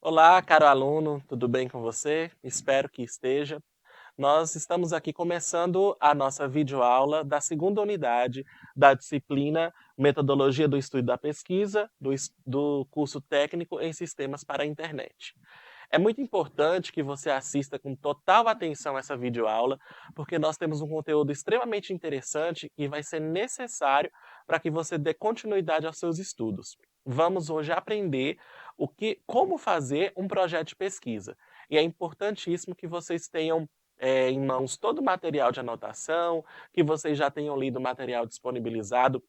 Olá, caro aluno, tudo bem com você? Espero que esteja. Nós estamos aqui começando a nossa videoaula da segunda unidade da disciplina Metodologia do Estudo da Pesquisa, do curso técnico em Sistemas para a Internet. É muito importante que você assista com total atenção essa videoaula, porque nós temos um conteúdo extremamente interessante e vai ser necessário para que você dê continuidade aos seus estudos. Vamos hoje aprender como fazer um projeto de pesquisa. E é importantíssimo que vocês tenham em mãos todo o material de anotação, que vocês já tenham lido o material disponibilizado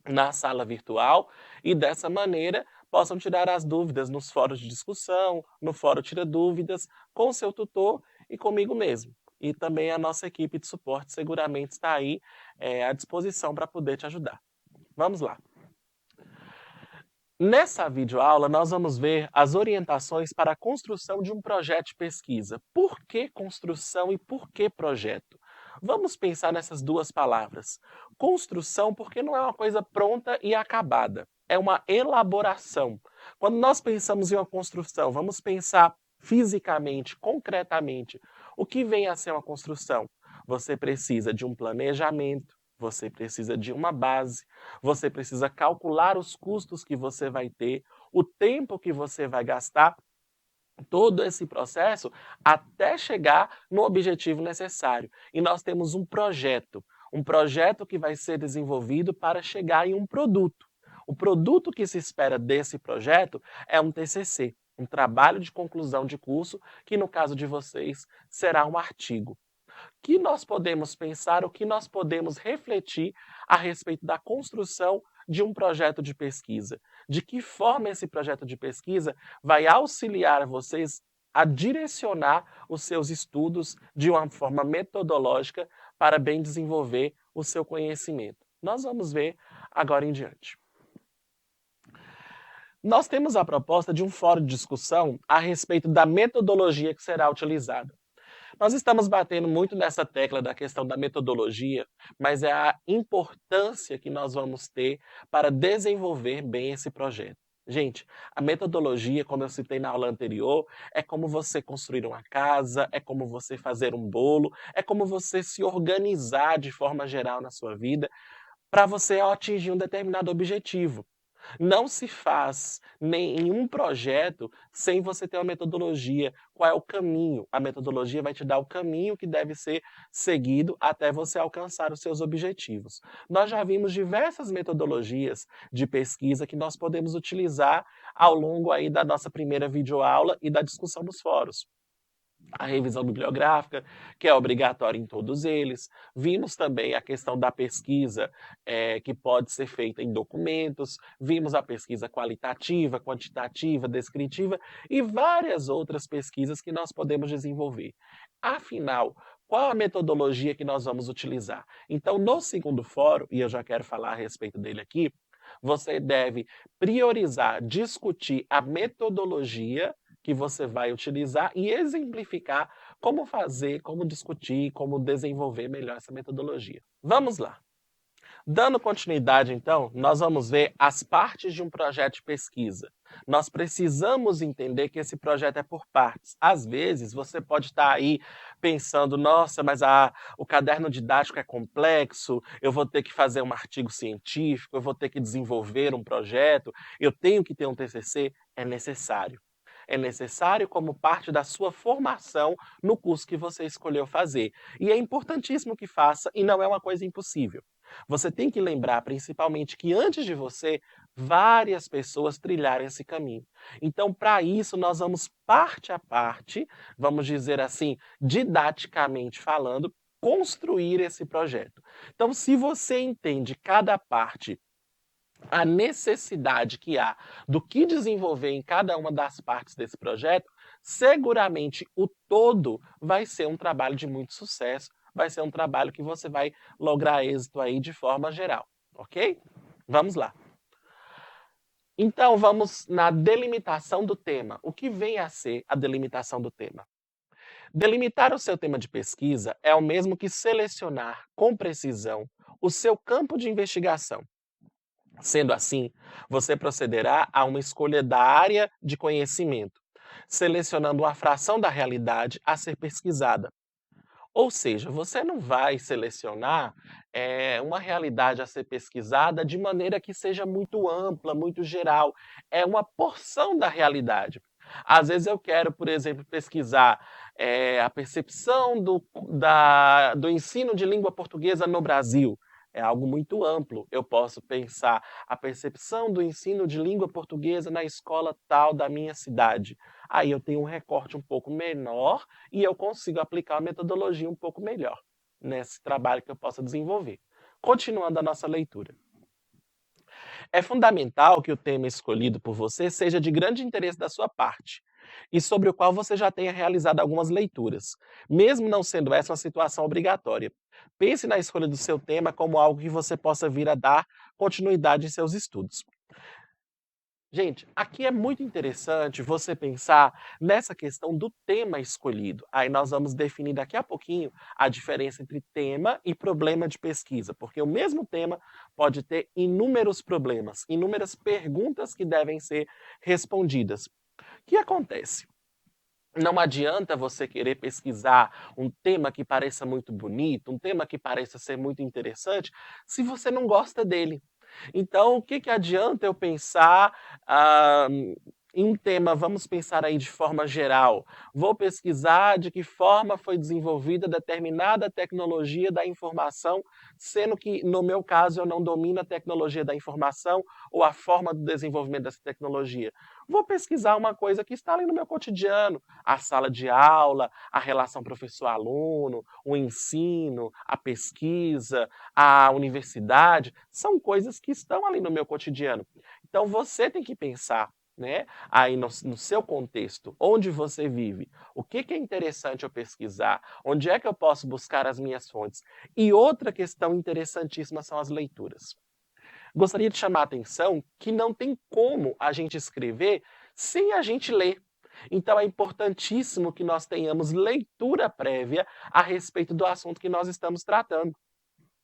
na sala virtual e dessa maneira possam tirar as dúvidas nos fóruns de discussão, no fórum Tira Dúvidas, com o seu tutor e comigo mesmo. E também a nossa equipe de suporte seguramente está aí à disposição para poder te ajudar. Vamos lá. Nessa videoaula, nós vamos ver as orientações para a construção de um projeto de pesquisa. Por que construção e por que projeto? Vamos pensar nessas duas palavras. Construção, porque não é uma coisa pronta e acabada, é uma elaboração. Quando nós pensamos em uma construção, vamos pensar fisicamente, concretamente, o que vem a ser uma construção? Você precisa de um planejamento, você precisa de uma base, você precisa calcular os custos que você vai ter, o tempo que você vai gastar, todo esse processo até chegar no objetivo necessário. E nós temos um projeto que vai ser desenvolvido para chegar em um produto. O produto que se espera desse projeto é um TCC, um trabalho de conclusão de curso, que no caso de vocês será um artigo. Que nós podemos pensar, o que nós podemos refletir a respeito da construção de um projeto de pesquisa. De que forma esse projeto de pesquisa vai auxiliar vocês a direcionar os seus estudos de uma forma metodológica para bem desenvolver o seu conhecimento. Nós vamos ver agora em diante. Nós temos a proposta de um fórum de discussão a respeito da metodologia que será utilizada. Nós estamos batendo muito nessa tecla da questão da metodologia, mas é a importância que nós vamos ter para desenvolver bem esse projeto. Gente, a metodologia, como eu citei na aula anterior, é como você construir uma casa, é como você fazer um bolo, é como você se organizar de forma geral na sua vida para você atingir um determinado objetivo. Não se faz nenhum projeto sem você ter uma metodologia. Qual é o caminho? A metodologia vai te dar o caminho que deve ser seguido até você alcançar os seus objetivos. Nós já vimos diversas metodologias de pesquisa que nós podemos utilizar ao longo aí da nossa primeira videoaula e da discussão dos fóruns. A revisão bibliográfica, que é obrigatória em todos eles. Vimos também a questão da pesquisa, que pode ser feita em documentos. Vimos a pesquisa qualitativa, quantitativa, descritiva e várias outras pesquisas que nós podemos desenvolver. Afinal, qual a metodologia que nós vamos utilizar? Então, no segundo fórum, e eu já quero falar a respeito dele aqui, você deve priorizar, discutir a metodologia que você vai utilizar e exemplificar como fazer, como discutir, como desenvolver melhor essa metodologia. Vamos lá. Dando continuidade, então, nós vamos ver as partes de um projeto de pesquisa. Nós precisamos entender que esse projeto é por partes. Às vezes, você pode estar aí pensando, nossa, mas o caderno didático é complexo, eu vou ter que fazer um artigo científico, eu vou ter que desenvolver um projeto, eu tenho que ter um TCC. É necessário. É necessário como parte da sua formação no curso que você escolheu fazer. E é importantíssimo que faça, e não é uma coisa impossível. Você tem que lembrar, principalmente, que antes de você, várias pessoas trilharam esse caminho. Então, para isso, nós vamos parte a parte, vamos dizer assim, didaticamente falando, construir esse projeto. Então, se você entende cada parte, a necessidade que há do que desenvolver em cada uma das partes desse projeto, seguramente o todo vai ser um trabalho de muito sucesso, vai ser um trabalho que você vai lograr êxito aí de forma geral, ok? Vamos lá. Então vamos na delimitação do tema. O que vem a ser a delimitação do tema? Delimitar o seu tema de pesquisa é o mesmo que selecionar com precisão o seu campo de investigação. Sendo assim, você procederá a uma escolha da área de conhecimento. selecionando uma fração da realidade a ser pesquisada. Ou seja, você não vai selecionar, uma realidade a ser pesquisada de maneira que seja muito ampla, muito geral. É uma porção da realidade. Às vezes eu quero, por exemplo, pesquisar, a percepção do ensino de língua portuguesa no Brasil. É algo muito amplo. Eu posso pensar a percepção do ensino de língua portuguesa na escola tal da minha cidade. Aí eu tenho um recorte um pouco menor e eu consigo aplicar uma metodologia um pouco melhor nesse trabalho que eu possa desenvolver. Continuando a nossa leitura. É fundamental que o tema escolhido por você seja de grande interesse da sua parte e sobre o qual você já tenha realizado algumas leituras, mesmo não sendo essa uma situação obrigatória. Pense na escolha do seu tema como algo que você possa vir a dar continuidade em seus estudos. Gente, aqui é muito interessante você pensar nessa questão do tema escolhido. Aí nós vamos definir daqui a pouquinho a diferença entre tema e problema de pesquisa, porque o mesmo tema pode ter inúmeros problemas, inúmeras perguntas que devem ser respondidas. O que acontece? Não adianta você querer pesquisar um tema que pareça muito bonito, um tema que pareça ser muito interessante, se você não gosta dele. Então, o que que adianta eu pensar, ah, em um tema, vamos pensar aí de forma geral. Vou pesquisar de que forma foi desenvolvida determinada tecnologia da informação, sendo que, no meu caso, eu não domino a tecnologia da informação ou a forma do desenvolvimento dessa tecnologia. Vou pesquisar uma coisa que está ali no meu cotidiano, a sala de aula, a relação professor-aluno, o ensino, a pesquisa, a universidade, são coisas que estão ali no meu cotidiano. Então você tem que pensar, né, aí no seu contexto, onde você vive, o que que é interessante eu pesquisar, onde é que eu posso buscar as minhas fontes. E outra questão interessantíssima são as leituras. Gostaria de chamar a atenção que não tem como a gente escrever sem a gente ler. Então é importantíssimo que nós tenhamos leitura prévia a respeito do assunto que nós estamos tratando.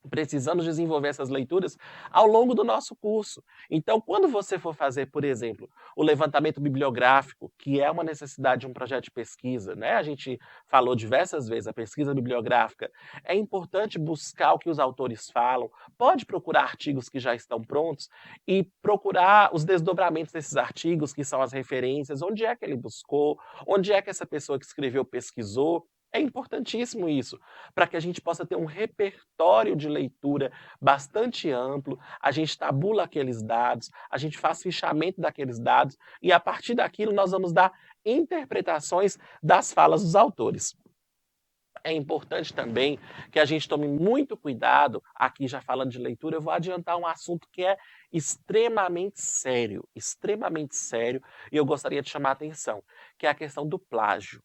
Precisamos desenvolver essas leituras ao longo do nosso curso. Então, quando você for fazer, por exemplo, o levantamento bibliográfico, que é uma necessidade de um projeto de pesquisa, né? A gente falou diversas vezes, a pesquisa bibliográfica, é importante buscar o que os autores falam, pode procurar artigos que já estão prontos e procurar os desdobramentos desses artigos, que são as referências, onde é que ele buscou, onde é que essa pessoa que escreveu pesquisou. É importantíssimo isso, para que a gente possa ter um repertório de leitura bastante amplo, a gente tabula aqueles dados, a gente faz fichamento daqueles dados e a partir daquilo nós vamos dar interpretações das falas dos autores. É importante também que a gente tome muito cuidado, aqui já falando de leitura, eu vou adiantar um assunto que é extremamente sério, e eu gostaria de chamar a atenção, que é a questão do plágio.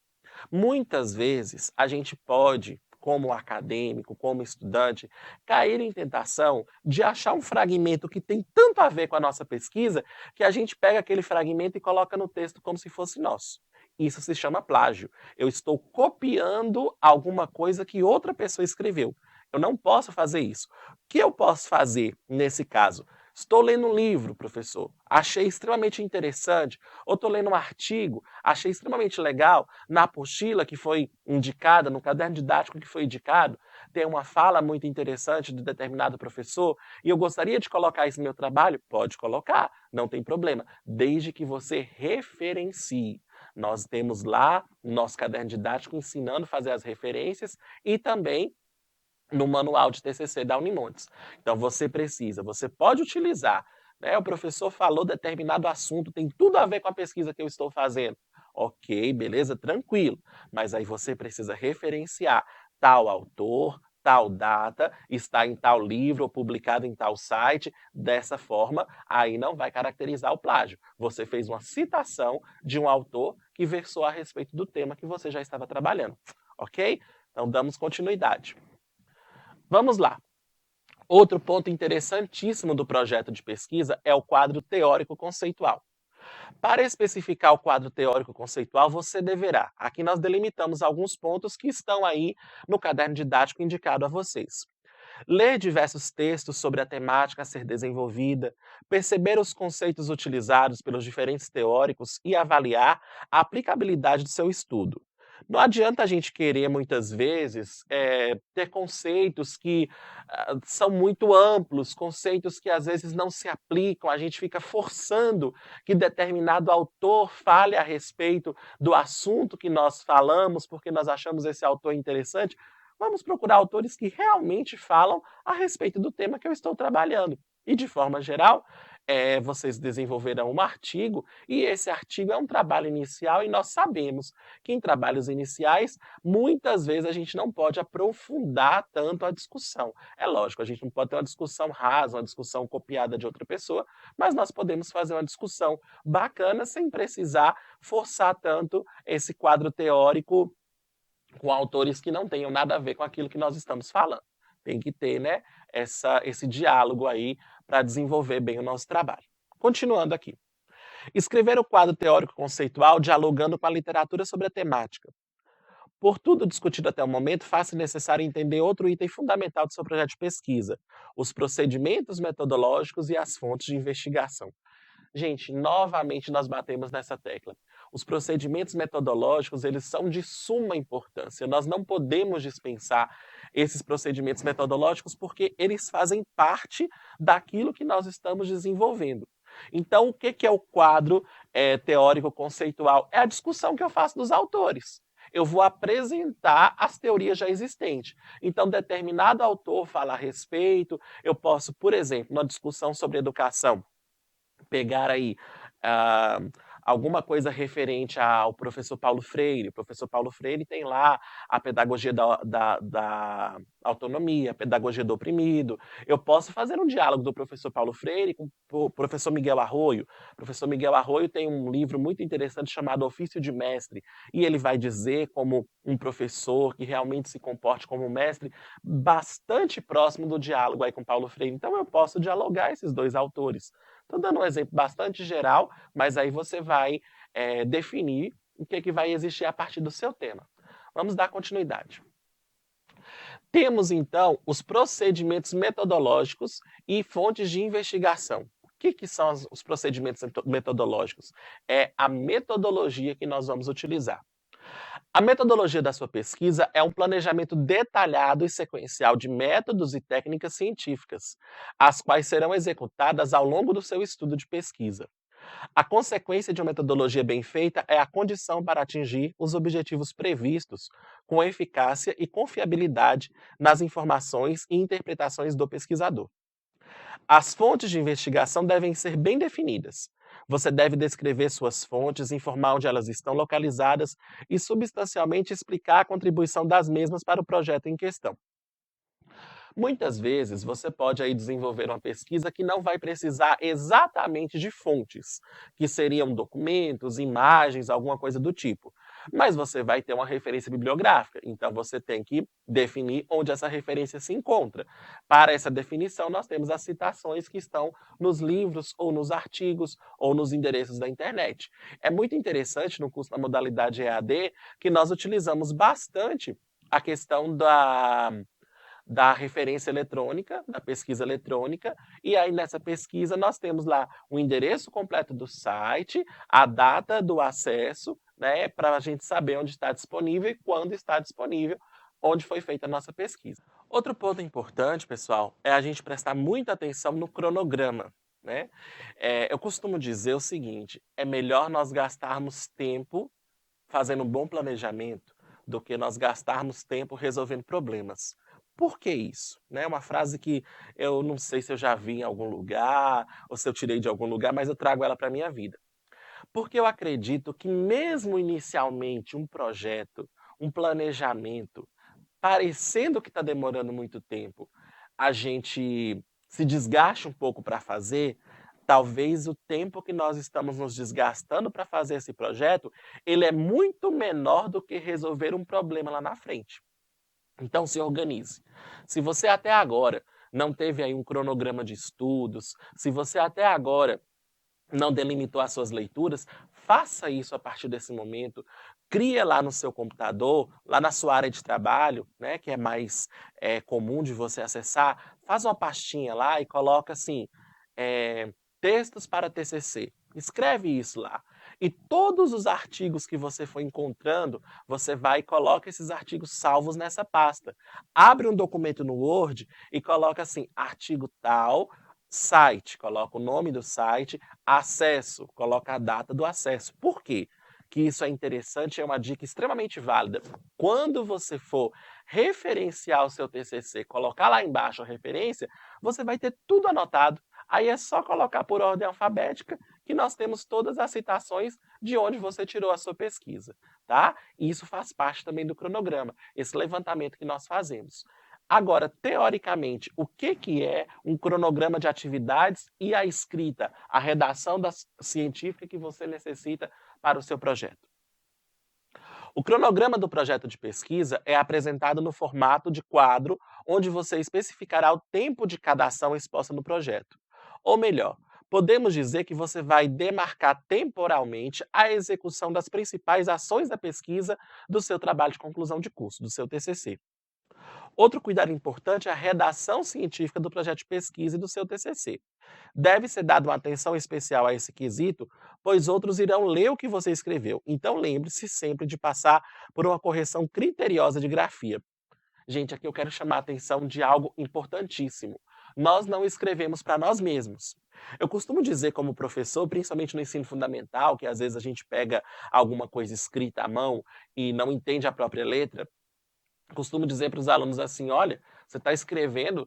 Muitas vezes a gente pode, como acadêmico, como estudante, cair em tentação de achar um fragmento que tem tanto a ver com a nossa pesquisa que a gente pega aquele fragmento e coloca no texto como se fosse nosso. Isso se chama plágio. Eu estou copiando alguma coisa que outra pessoa escreveu. Eu não posso fazer isso. O que eu posso fazer nesse caso? Estou lendo um livro, professor, achei extremamente interessante, ou estou lendo um artigo, achei extremamente legal, na apostila que foi indicada, no caderno didático que foi indicado, tem uma fala muito interessante de determinado professor, e eu gostaria de colocar isso no meu trabalho? Pode colocar, não tem problema, desde que você referencie. Nós temos lá no nosso caderno didático ensinando a fazer as referências e também no manual de TCC da Unimontes. Então você pode utilizar, né, o professor falou determinado assunto, tem tudo a ver com a pesquisa que eu estou fazendo. Ok, beleza, tranquilo. Mas aí você precisa referenciar tal autor, tal data, está em tal livro ou publicado em tal site. Dessa forma, aí não vai caracterizar o plágio. Você fez uma citação de um autor que versou a respeito do tema que você já estava trabalhando. Ok? Então damos continuidade. Vamos lá. Outro ponto interessantíssimo do projeto de pesquisa é o quadro teórico-conceitual. Para especificar o quadro teórico-conceitual, você deverá. Aqui nós delimitamos alguns pontos que estão aí no caderno didático indicado a vocês. ler diversos textos sobre a temática a ser desenvolvida, perceber os conceitos utilizados pelos diferentes teóricos e avaliar a aplicabilidade do seu estudo. Não adianta a gente querer muitas vezes, ter conceitos que, são muito amplos, conceitos que às vezes não se aplicam, a gente fica forçando que determinado autor fale a respeito do assunto que nós falamos, porque nós achamos esse autor interessante. Vamos procurar autores que realmente falam a respeito do tema que eu estou trabalhando. E de forma geral, vocês desenvolverão um artigo, e esse artigo é um trabalho inicial, e nós sabemos que em trabalhos iniciais, muitas vezes a gente não pode aprofundar tanto a discussão. É lógico, a gente não pode ter uma discussão rasa, uma discussão copiada de outra pessoa, mas nós podemos fazer uma discussão bacana sem precisar forçar tanto esse quadro teórico com autores que não tenham nada a ver com aquilo que nós estamos falando. Tem que ter, né, esse diálogo aí para desenvolver bem o nosso trabalho. Continuando aqui. Escrever o quadro teórico conceitual dialogando com a literatura sobre a temática. Por tudo discutido até o momento, faz-se necessário entender outro item fundamental do seu projeto de pesquisa: os procedimentos metodológicos e as fontes de investigação. Gente, novamente nós batemos nessa tecla. Os procedimentos metodológicos, eles são de suma importância. Nós não podemos dispensar esses procedimentos metodológicos porque eles fazem parte daquilo que nós estamos desenvolvendo. Então, o que é o quadro teórico conceitual? É a discussão que eu faço dos autores. Eu vou apresentar as teorias já existentes. Então, determinado autor fala a respeito, eu posso, por exemplo, numa discussão sobre educação, pegar aí ah, alguma coisa referente ao professor Paulo Freire. O professor Paulo Freire tem lá a pedagogia da autonomia, a pedagogia do oprimido. Eu posso fazer um diálogo do professor Paulo Freire com o professor Miguel Arroio. O professor Miguel Arroio tem um livro muito interessante chamado Ofício de Mestre, e ele vai dizer como um professor que realmente se comporte como um mestre, bastante próximo do diálogo aí com Paulo Freire. Então eu posso dialogar esses dois autores. Estou dando um exemplo bastante geral, mas aí você vai definir o que vai existir a partir do seu tema. Vamos dar continuidade. Temos, então, os procedimentos metodológicos e fontes de investigação. O que são os procedimentos metodológicos? É a metodologia que nós vamos utilizar. A metodologia da sua pesquisa é um planejamento detalhado e sequencial de métodos e técnicas científicas, as quais serão executadas ao longo do seu estudo de pesquisa. A consequência de uma metodologia bem feita é a condição para atingir os objetivos previstos com eficácia e confiabilidade nas informações e interpretações do pesquisador. As fontes de investigação devem ser bem definidas. Você deve descrever suas fontes, informar onde elas estão localizadas e substancialmente explicar a contribuição das mesmas para o projeto em questão. Muitas vezes você pode aí desenvolver uma pesquisa que não vai precisar exatamente de fontes, que seriam documentos, imagens, alguma coisa do tipo. Mas você vai ter uma referência bibliográfica, então você tem que definir onde essa referência se encontra. Para essa definição, nós temos as citações que estão nos livros, ou nos artigos, ou nos endereços da internet. É muito interessante no curso da modalidade EAD que nós utilizamos bastante a questão da referência eletrônica, da pesquisa eletrônica, e aí nessa pesquisa nós temos lá o endereço completo do site, a data do acesso, né, para a gente saber onde está disponível e quando está disponível, onde foi feita a nossa pesquisa. Outro ponto importante, pessoal, é a gente prestar muita atenção no cronograma, né? Eu costumo dizer o seguinte: é melhor nós gastarmos tempo fazendo um bom planejamento do que nós gastarmos tempo resolvendo problemas. Por que isso? É uma frase que eu não sei se eu já vi em algum lugar ou se eu tirei de algum lugar, mas eu trago ela para a minha vida. Porque eu acredito que mesmo inicialmente um projeto, um planejamento, parecendo que está demorando muito tempo, a gente se desgaste um pouco para fazer, talvez o tempo que nós estamos nos desgastando para fazer esse projeto, ele é muito menor do que resolver um problema lá na frente. Então se organize. Se você até agora não teve aí um cronograma de estudos, se você até agora não delimitou as suas leituras, Faça isso a partir desse momento, cria lá no seu computador, lá na sua área de trabalho, né, que é mais comum de você acessar, faz uma pastinha lá e coloca assim, textos para TCC. Escreve isso lá. E todos os artigos que você for encontrando, você vai e coloca esses artigos salvos nessa pasta. Abre um documento no Word e coloca assim, artigo tal, site, coloca o nome do site, acesso, coloca a data do acesso. Por quê? Que isso é interessante, é uma dica extremamente válida. Quando você for referenciar o seu TCC, colocar lá embaixo a referência, você vai ter tudo anotado. Aí é só colocar por ordem alfabética que nós temos todas as citações de onde você tirou a sua pesquisa, tá? E isso faz parte também do cronograma, esse levantamento que nós fazemos. Agora, teoricamente, o que que é um cronograma de atividades e a escrita, a redação científica que você necessita para o seu projeto? O cronograma do projeto de pesquisa é apresentado no formato de quadro, onde você especificará o tempo de cada ação exposta no projeto. Ou melhor, podemos dizer que você vai demarcar temporalmente a execução das principais ações da pesquisa do seu trabalho de conclusão de curso, do seu TCC. Outro cuidado importante é a redação científica do projeto de pesquisa e do seu TCC. Deve ser dada uma atenção especial a esse quesito, pois outros irão ler o que você escreveu. Então lembre-se sempre de passar por uma correção criteriosa de grafia. Gente, aqui eu quero chamar a atenção de algo importantíssimo. Nós não escrevemos para nós mesmos. Eu costumo dizer como professor, principalmente no ensino fundamental, que às vezes a gente pega alguma coisa escrita à mão e não entende a própria letra, costumo dizer para os alunos assim: olha, você está escrevendo,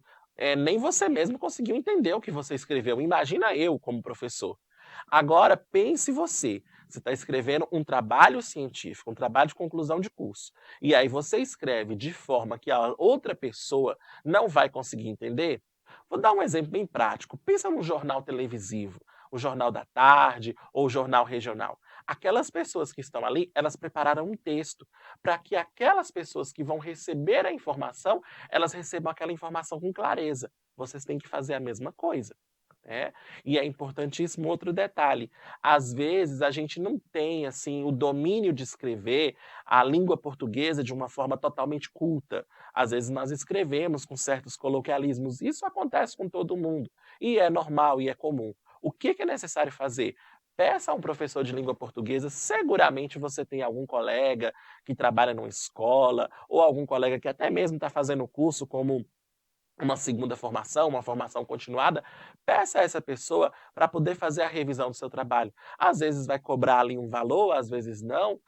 nem você mesmo conseguiu entender o que você escreveu. Imagina eu como professor. Agora pense você está escrevendo um trabalho científico, um trabalho de conclusão de curso. E aí você escreve de forma que a outra pessoa não vai conseguir entender. Vou dar um exemplo bem prático. Pensa num jornal televisivo, o Jornal da Tarde ou o Jornal Regional. Aquelas pessoas que estão ali, elas prepararam um texto para que aquelas pessoas que vão receber a informação, elas recebam aquela informação com clareza. Vocês têm que fazer a mesma coisa. Né? E é importantíssimo outro detalhe. Às vezes a gente não tem assim o domínio de escrever a língua portuguesa de uma forma totalmente culta. Às vezes nós escrevemos com certos coloquialismos. Isso acontece com todo mundo e é normal e é comum. O que é necessário fazer? Peça a um professor de língua portuguesa, seguramente você tem algum colega que trabalha numa escola, ou algum colega que até mesmo está fazendo curso como uma segunda formação, uma formação continuada, peça a essa pessoa para poder fazer a revisão do seu trabalho. Às vezes vai cobrar ali um valor, às vezes não,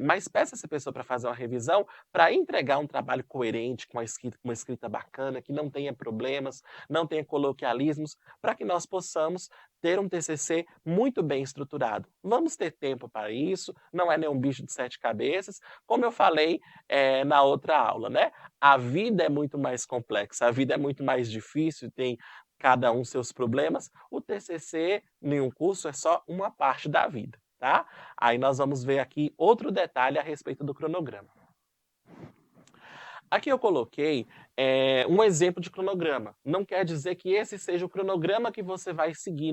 mas peça essa pessoa para fazer uma revisão, para entregar um trabalho coerente, com uma escrita bacana, que não tenha problemas, não tenha coloquialismos, para que nós possamos ter um TCC muito bem estruturado. Vamos ter tempo para isso, não é nenhum bicho de sete cabeças, como eu falei na outra aula, né? A vida é muito mais complexa, a vida é muito mais difícil, tem cada um seus problemas. O TCC, nenhum curso, é só uma parte da vida, tá? Aí nós vamos ver aqui outro detalhe a respeito do cronograma. Aqui eu coloquei um exemplo de cronograma. Não quer dizer que esse seja o cronograma que você vai seguir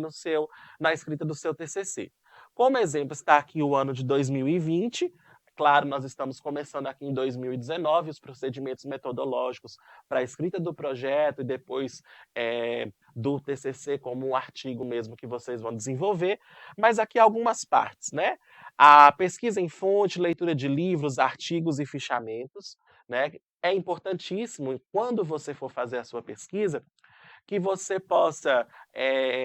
na escrita do seu TCC. Como exemplo está aqui o ano de 2020. Claro, nós estamos começando aqui em 2019 os procedimentos metodológicos para a escrita do projeto e depois do TCC como um artigo mesmo que vocês vão desenvolver. Mas aqui algumas partes, né? A pesquisa em fonte, leitura de livros, artigos e fichamentos, né? É importantíssimo, quando você for fazer a sua pesquisa, que você possa,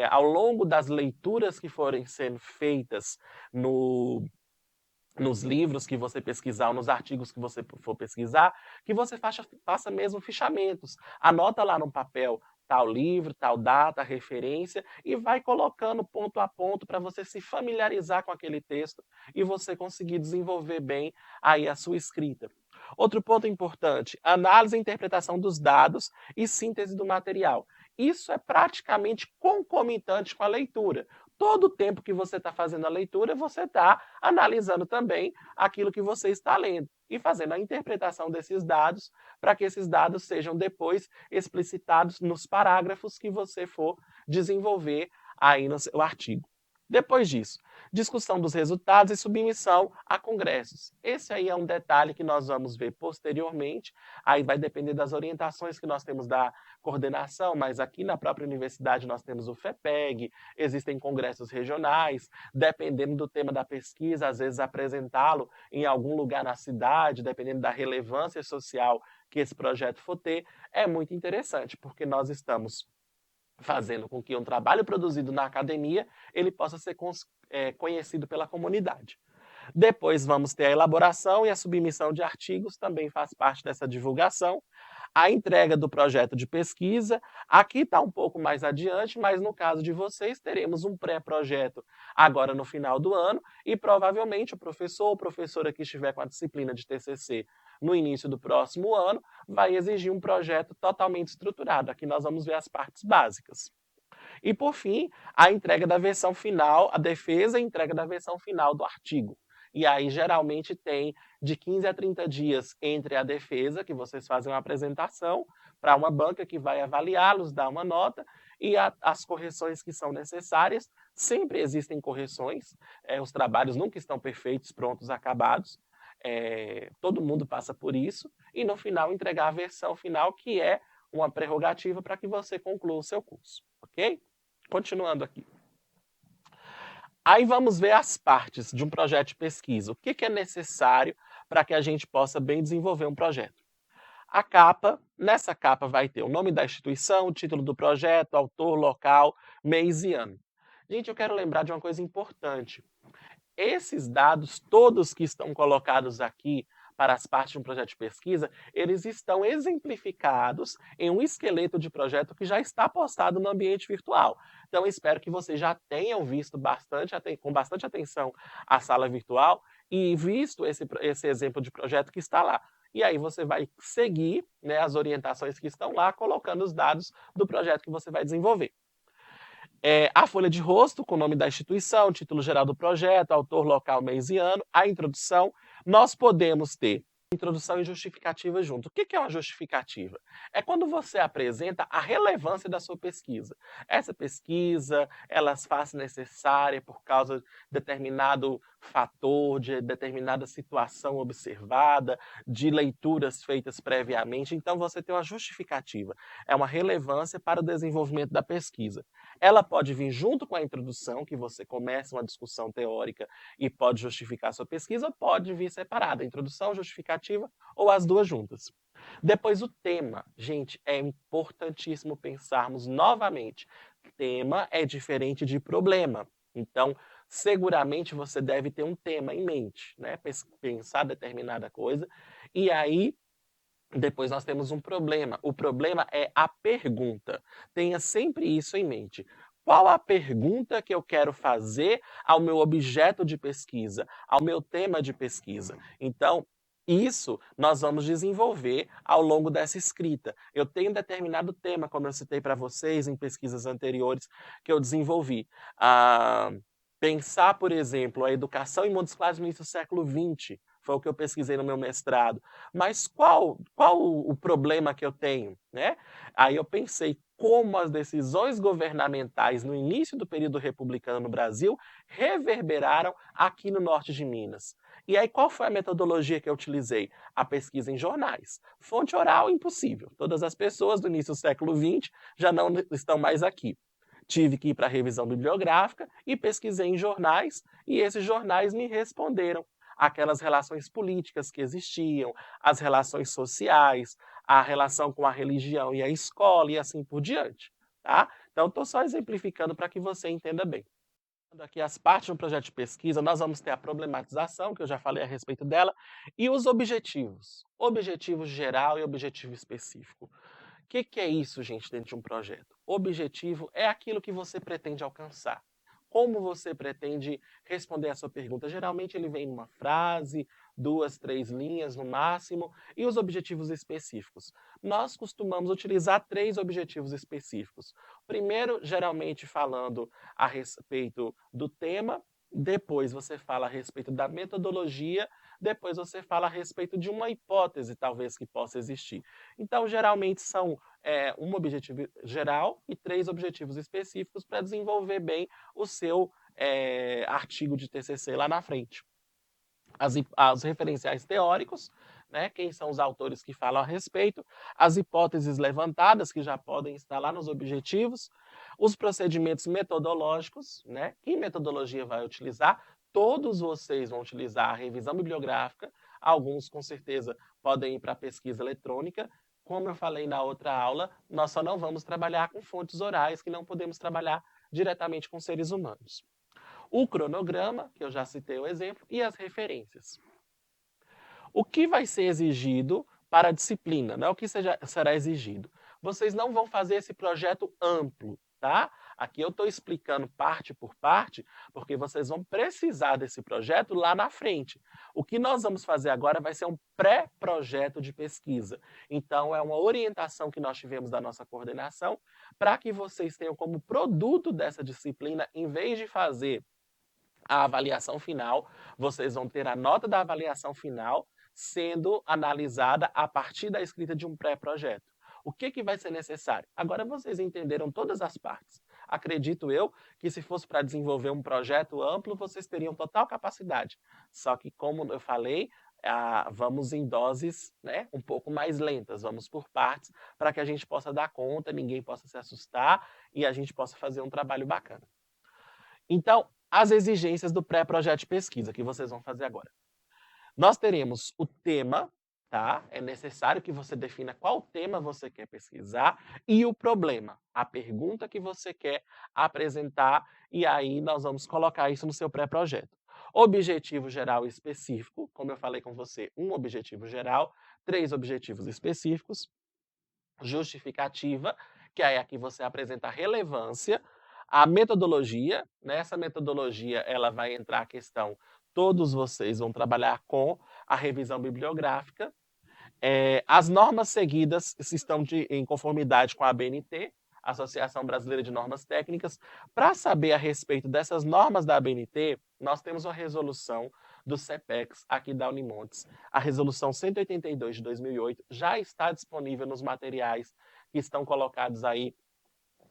ao longo das leituras que forem sendo feitas nos livros que você pesquisar ou nos artigos que você for pesquisar, que você faça mesmo fichamentos. Anota lá no papel tal livro, tal data, referência, e vai colocando ponto a ponto para você se familiarizar com aquele texto e você conseguir desenvolver bem aí a sua escrita. Outro ponto importante, análise e interpretação dos dados e síntese do material. Isso é praticamente concomitante com a leitura. Todo o tempo que você está fazendo a leitura, você está analisando também aquilo que você está lendo e fazendo a interpretação desses dados para que esses dados sejam depois explicitados nos parágrafos que você for desenvolver aí no seu artigo. Depois disso, discussão dos resultados e submissão a congressos. Esse aí é um detalhe que nós vamos ver posteriormente, aí vai depender das orientações que nós temos da coordenação, mas aqui na própria universidade nós temos o FEPEG, existem congressos regionais, dependendo do tema da pesquisa, às vezes apresentá-lo em algum lugar na cidade, dependendo da relevância social que esse projeto for ter, é muito interessante, porque nós estamos fazendo com que um trabalho produzido na academia ele possa ser conhecido pela comunidade. Depois vamos ter a elaboração e a submissão de artigos, também faz parte dessa divulgação. A entrega do projeto de pesquisa, aqui está um pouco mais adiante, mas no caso de vocês, teremos um pré-projeto agora no final do ano e provavelmente o professor ou professora que estiver com a disciplina de TCC no início do próximo ano vai exigir um projeto totalmente estruturado. Aqui nós vamos ver as partes básicas. E, por fim, a entrega da versão final, a defesa e entrega da versão final do artigo. E aí, geralmente, tem de 15 a 30 dias entre a defesa, que vocês fazem uma apresentação, para uma banca que vai avaliá-los, dar uma nota, e as correções que são necessárias. Sempre existem correções, os trabalhos nunca estão perfeitos, prontos, acabados. Todo mundo passa por isso. E, no final, entregar a versão final, que é uma prerrogativa para que você conclua o seu curso. Ok? Continuando aqui. Aí vamos ver as partes de um projeto de pesquisa. O que é necessário para que a gente possa bem desenvolver um projeto? A capa, nessa capa vai ter o nome da instituição, o título do projeto, autor, local, mês e ano. Gente, eu quero lembrar de uma coisa importante. Esses dados todos que estão colocados aqui para as partes de um projeto de pesquisa, eles estão exemplificados em um esqueleto de projeto que já está postado no ambiente virtual. Então, espero que vocês já tenham visto com bastante atenção a sala virtual e visto esse exemplo de projeto que está lá. E aí você vai seguir, né, as orientações que estão lá, colocando os dados do projeto que você vai desenvolver. A folha de rosto, com o nome da instituição, título geral do projeto, autor, local, mês e ano, a introdução. Nós podemos ter introdução e justificativa junto. O que é uma justificativa? É quando você apresenta a relevância da sua pesquisa. Essa pesquisa, ela se faz necessária por causa de determinado fator, de determinada situação observada, de leituras feitas previamente. Então, você tem uma justificativa. É uma relevância para o desenvolvimento da pesquisa. Ela pode vir junto com a introdução, que você começa uma discussão teórica e pode justificar a sua pesquisa, ou pode vir separada, introdução, justificativa ou as duas juntas. Depois o tema. Gente, é importantíssimo pensarmos novamente. Tema é diferente de problema. Então, seguramente você deve ter um tema em mente, né? Pensar determinada coisa. E aí, depois nós temos um problema. O problema é a pergunta. Tenha sempre isso em mente. Qual a pergunta que eu quero fazer ao meu objeto de pesquisa, ao meu tema de pesquisa? Então, isso nós vamos desenvolver ao longo dessa escrita. Eu tenho um determinado tema, como eu citei para vocês em pesquisas anteriores, que eu desenvolvi. Pensar, por exemplo, a educação em mundos clássicos no início do século XX. Foi o que eu pesquisei no meu mestrado. Mas qual o problema que eu tenho, né? Aí eu pensei como as decisões governamentais no início do período republicano no Brasil reverberaram aqui no norte de Minas. E aí qual foi a metodologia que eu utilizei? A pesquisa em jornais. Fonte oral, impossível. Todas as pessoas do início do século XX já não estão mais aqui. Tive que ir para a revisão bibliográfica e pesquisei em jornais, e esses jornais me responderam aquelas relações políticas que existiam, as relações sociais, a relação com a religião e a escola e assim por diante. Tá? Então, estou só exemplificando para que você entenda bem. Aqui as partes do projeto de pesquisa, nós vamos ter a problematização, que eu já falei a respeito dela, e os objetivos. Objetivo geral e objetivo específico. O que é isso, gente, dentro de um projeto? Objetivo é aquilo que você pretende alcançar. Como você pretende responder a sua pergunta? Geralmente ele vem numa frase, 2, 3 linhas no máximo. E os objetivos específicos? Nós costumamos utilizar 3 objetivos específicos. Primeiro, geralmente falando a respeito do tema, depois você fala a respeito da metodologia, depois você fala a respeito de uma hipótese, talvez, que possa existir. Então, geralmente são um objetivo geral e 3 objetivos específicos para desenvolver bem o seu artigo de TCC lá na frente. Os referenciais teóricos, né, quem são os autores que falam a respeito, as hipóteses levantadas, que já podem estar lá nos objetivos, os procedimentos metodológicos, né, que metodologia vai utilizar, todos vocês vão utilizar a revisão bibliográfica, alguns com certeza podem ir para a pesquisa eletrônica, como eu falei na outra aula, nós só não vamos trabalhar com fontes orais, que não podemos trabalhar diretamente com seres humanos. O cronograma, que eu já citei o exemplo, e as referências. O que vai ser exigido para a disciplina, não é o que será exigido. Vocês não vão fazer esse projeto amplo, tá? Aqui eu estou explicando parte por parte, porque vocês vão precisar desse projeto lá na frente. O que nós vamos fazer agora vai ser um pré-projeto de pesquisa. Então, é uma orientação que nós tivemos da nossa coordenação para que vocês tenham como produto dessa disciplina, em vez de fazer a avaliação final, vocês vão ter a nota da avaliação final sendo analisada a partir da escrita de um pré-projeto. O que vai ser necessário? Agora vocês entenderam todas as partes. Acredito eu que se fosse para desenvolver um projeto amplo, vocês teriam total capacidade. Só que, como eu falei, vamos em doses, né, um pouco mais lentas, vamos por partes, para que a gente possa dar conta, ninguém possa se assustar e a gente possa fazer um trabalho bacana. Então, as exigências do pré-projeto de pesquisa que vocês vão fazer agora. Nós teremos o tema, tá? É necessário que você defina qual tema você quer pesquisar e o problema, a pergunta que você quer apresentar, e aí nós vamos colocar isso no seu pré-projeto. Objetivo geral e específico, como eu falei com você, um objetivo geral, 3 objetivos específicos, justificativa, que aí aqui você apresenta a relevância, a metodologia, nessa metodologia ela vai entrar a questão, todos vocês vão trabalhar com a revisão bibliográfica, as normas seguidas estão em conformidade com a ABNT, Associação Brasileira de Normas Técnicas. Para saber a respeito dessas normas da ABNT, nós temos uma resolução do CEPEX aqui da Unimontes. A resolução 182 de 2008 já está disponível nos materiais que estão colocados aí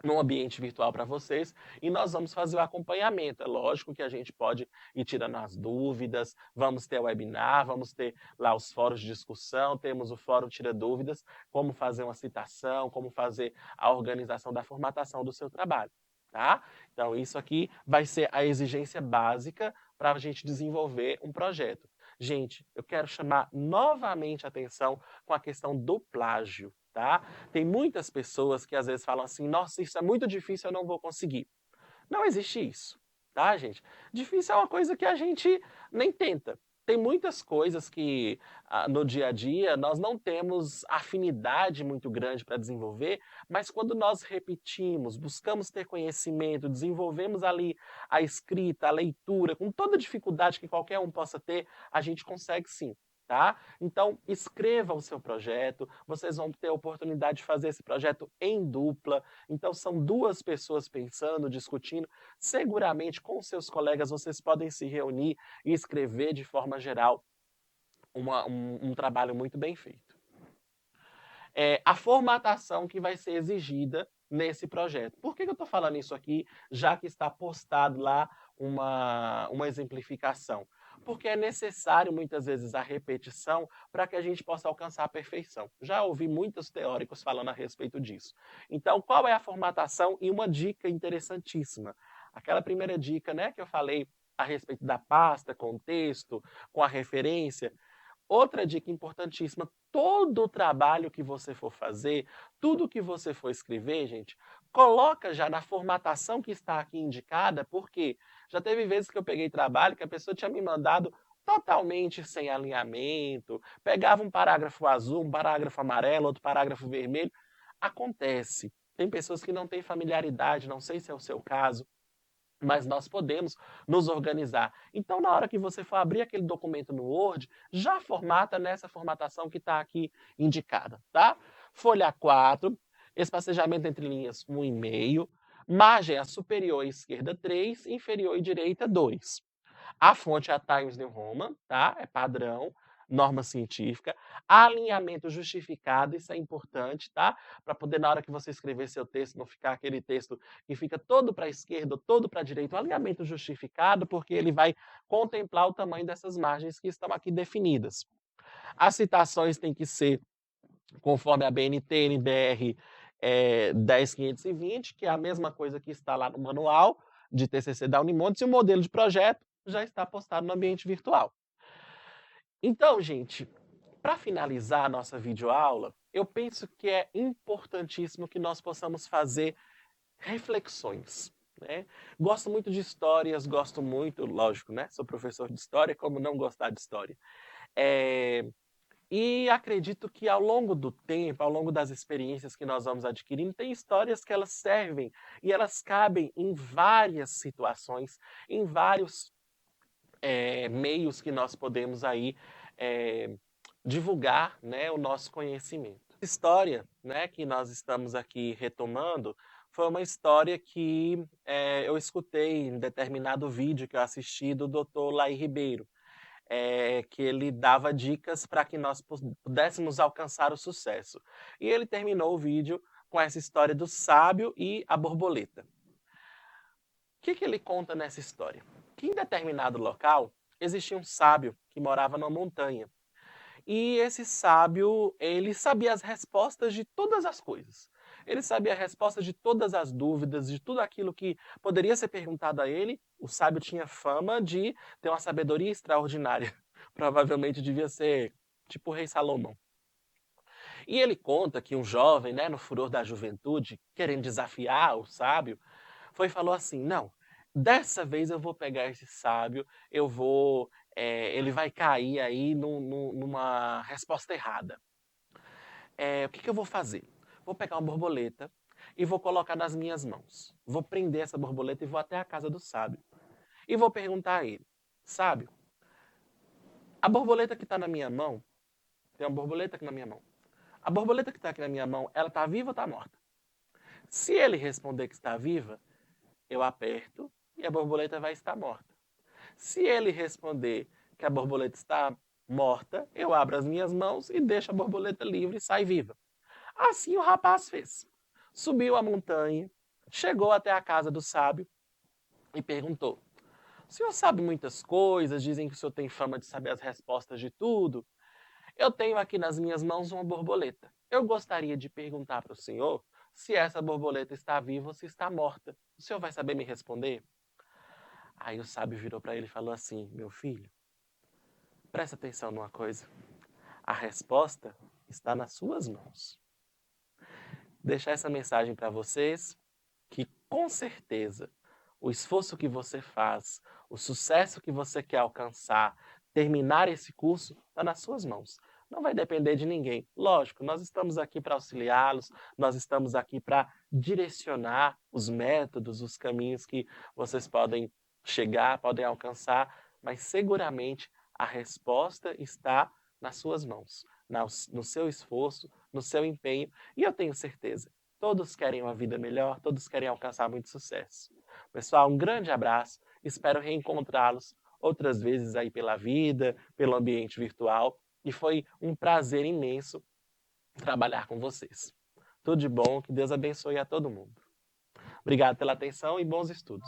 no ambiente virtual para vocês, e nós vamos fazer o acompanhamento. É lógico que a gente pode ir tirando as dúvidas, vamos ter webinar, vamos ter lá os fóruns de discussão, temos o fórum Tira Dúvidas, como fazer uma citação, como fazer a organização da formatação do seu trabalho, tá? Então, isso aqui vai ser a exigência básica para a gente desenvolver um projeto. Gente, eu quero chamar novamente a atenção com a questão do plágio. Tá? Tem muitas pessoas que às vezes falam assim, nossa, isso é muito difícil, eu não vou conseguir. Não existe isso, tá, gente? Difícil é uma coisa que a gente nem tenta. Tem muitas coisas que no dia a dia nós não temos afinidade muito grande para desenvolver, mas quando nós repetimos, buscamos ter conhecimento, desenvolvemos ali a escrita, a leitura, com toda a dificuldade que qualquer um possa ter, a gente consegue sim. Tá? Então, escreva o seu projeto, vocês vão ter a oportunidade de fazer esse projeto em dupla, então são 2 pessoas pensando, discutindo, seguramente com seus colegas vocês podem se reunir e escrever de forma geral um trabalho muito bem feito. A formatação que vai ser exigida nesse projeto. Por que eu estou falando isso aqui, já que está postado lá uma exemplificação? Porque é necessário, muitas vezes, a repetição para que a gente possa alcançar a perfeição. Já ouvi muitos teóricos falando a respeito disso. Então, qual é a formatação? E uma dica interessantíssima. Aquela primeira dica, né, que eu falei a respeito da pasta, com o texto, com a referência. Outra dica importantíssima, todo o trabalho que você for fazer, tudo que você for escrever, gente, coloca já na formatação que está aqui indicada, porque já teve vezes que eu peguei trabalho que a pessoa tinha me mandado totalmente sem alinhamento, pegava um parágrafo azul, um parágrafo amarelo, outro parágrafo vermelho. Acontece. Tem pessoas que não têm familiaridade, não sei se é o seu caso, mas nós podemos nos organizar. Então, na hora que você for abrir aquele documento no Word, já formata nessa formatação que está aqui indicada, tá? Folha 4, espacejamento entre linhas 1,5, margem a superior e esquerda 3, inferior e direita 2. A fonte é a Times New Roman, tá? É padrão. norma científica, alinhamento justificado, isso é importante, tá? Para poder, na hora que você escrever seu texto, não ficar aquele texto que fica todo para a esquerda, todo para a direita, um alinhamento justificado, porque ele vai contemplar o tamanho dessas margens que estão aqui definidas. As citações têm que ser conforme a BNT, NBR 10520, que é a mesma coisa que está lá no manual de TCC da Unimontes, e o modelo de projeto já está postado no ambiente virtual. Então, gente, para finalizar a nossa videoaula, eu penso que é importantíssimo que nós possamos fazer reflexões, né? Gosto muito de histórias, gosto muito, lógico, né? Sou professor de história, como não gostar de história? Eh, e acredito que ao longo do tempo, ao longo das experiências que nós vamos adquirindo, tem histórias que elas servem e elas cabem em várias situações, em vários meios que nós podemos aí divulgar, né, o nosso conhecimento. A história, né, que nós estamos aqui retomando foi uma história que eu escutei em determinado vídeo que eu assisti do Dr. Laí Ribeiro, que ele dava dicas para que nós pudéssemos alcançar o sucesso. E ele terminou o vídeo com essa história do sábio e a borboleta. O que ele conta nessa história? Que em determinado local existia um sábio que morava numa montanha. E esse sábio, ele sabia as respostas de todas as coisas. Ele sabia a resposta de todas as dúvidas, de tudo aquilo que poderia ser perguntado a ele. O sábio tinha fama de ter uma sabedoria extraordinária. Provavelmente devia ser tipo o rei Salomão. E ele conta que um jovem, né, no furor da juventude, querendo desafiar o sábio, foi e falou assim: não, dessa vez eu vou pegar esse sábio, ele vai cair aí numa resposta errada. O que eu vou fazer? Vou pegar uma borboleta e vou colocar nas minhas mãos. Vou prender essa borboleta e vou até a casa do sábio. E vou perguntar a ele: sábio, a borboleta que está na minha mão, tem uma borboleta aqui na minha mão. A borboleta que está aqui na minha mão, ela está viva ou está morta? Se ele responder que está viva, eu aperto e a borboleta vai estar morta. Se ele responder que a borboleta está morta, eu abro as minhas mãos e deixo a borboleta livre e sai viva. Assim o rapaz fez. Subiu a montanha, chegou até a casa do sábio e perguntou: o senhor sabe muitas coisas, dizem que o senhor tem fama de saber as respostas de tudo. Eu tenho aqui nas minhas mãos uma borboleta. Eu gostaria de perguntar para o senhor se essa borboleta está viva ou se está morta. O senhor vai saber me responder? Aí o sábio virou para ele e falou assim: meu filho, presta atenção numa coisa. A resposta está nas suas mãos. Deixar essa mensagem para vocês, que com certeza o esforço que você faz, o sucesso que você quer alcançar, terminar esse curso, está nas suas mãos. Não vai depender de ninguém. Lógico, nós estamos aqui para auxiliá-los, nós estamos aqui para direcionar os métodos, os caminhos que vocês podem chegar, podem alcançar, mas seguramente a resposta está nas suas mãos, no seu esforço, no seu empenho, e eu tenho certeza, todos querem uma vida melhor, todos querem alcançar muito sucesso. Pessoal, um grande abraço, espero reencontrá-los outras vezes aí pela vida, pelo ambiente virtual, e foi um prazer imenso trabalhar com vocês. Tudo de bom, que Deus abençoe a todo mundo. Obrigado pela atenção e bons estudos.